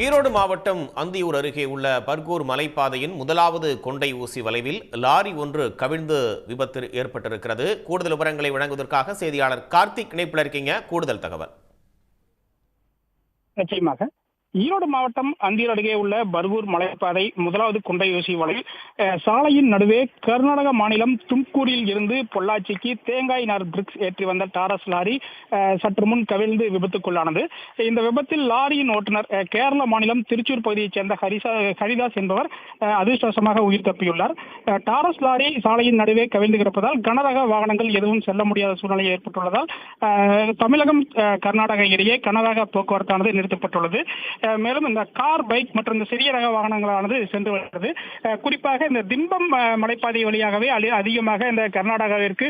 ஈரோடு மாவட்டம் அந்தியூர் அருகே உள்ள பர்கூர் மலைப்பாதையின் முதலாவது கொண்டை ஊசி வளைவில் லாரி ஒன்று கவிழ்ந்து விபத்து ஏற்பட்டிருக்கிறது. கூடுதல் விவரங்களை வழங்குவதற்காக செய்தியாளர் கார்த்திக் இணைப்பில் இருக்கீங்க. கூடுதல் தகவல். நிச்சயமாக ஈரோடு மாவட்டம் அந்தியூர் அருகே உள்ள பர்கூர் மலைப்பாதை முதலாவது கொண்டை ஊசி வளைவில் சாலையின் நடுவே கர்நாடக மாநிலம் தும்கூரில் இருந்து பொள்ளாச்சிக்கு தேங்காய் நார் பிரிக்ஸ் ஏற்றி வந்த டாரஸ் லாரி சற்று முன் கவிழ்ந்து விபத்துக்குள்ளானது. இந்த விபத்தில் லாரியின் ஓட்டுநர் கேரள மாநிலம் திருச்சூர் பகுதியைச் சேர்ந்த ஹரிதாஸ் என்பவர் அதிர்ஷ்டவசமாக உயிர் தப்பியுள்ளார். டாரஸ் லாரி சாலையின் நடுவே கவிழ்ந்து கிடப்பதால் கனரக வாகனங்கள் எதுவும் செல்ல முடியாத சூழ்நிலை ஏற்பட்டுள்ளதால் தமிழகம் கர்நாடகா இடையே கனரக போக்குவரத்தானது நிறுத்தப்பட்டுள்ளது. மேலும் இந்த கார், பைக் மற்றும் இந்த சிறிய ரக வாகனங்களானது சென்று வருகிறது. குறிப்பாக இந்த திம்பம் மலைப்பாதை வழியாகவே அதிகமாக இந்த கர்நாடகாவிற்கு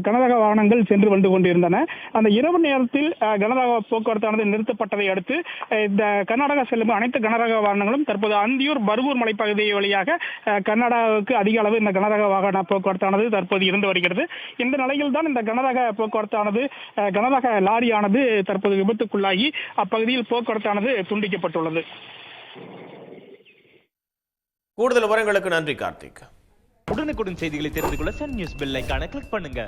கனரக வாகனங்கள் சென்று வந்து கொண்டிருந்தன. அந்த இரவு நேரத்தில் கனரக போக்குவரத்தானது நிறுத்தப்பட்டதை அடுத்து இந்த கர்நாடகா செல்லும் அனைத்து கனரக வாகனங்களும் தற்போது அந்தியூர் பர்கூர் மலைப்பகுதி வழியாக கர்நாடகாவுக்கு அதிக அளவு இந்த கனரக வாகன போக்குவரத்தானது தற்போது இருந்து வருகிறது. இந்த நிலையில் தான் இந்த கனரக போக்குவரத்தானது கனரக லாரியானது தற்போது விபத்துக்குள்ளாகி அப்பகுதியில் போக்குவரத்தானது துண்டிக்கப்பட்டுள்ளது. கூடுதல் விவரங்களுக்கு நன்றி கார்த்திக். உடனுக்குடன் செய்திகளை தெரிந்து கொள்ள சன் நியூஸ் பெல் ஐகானை கிளிக் பண்ணுங்க.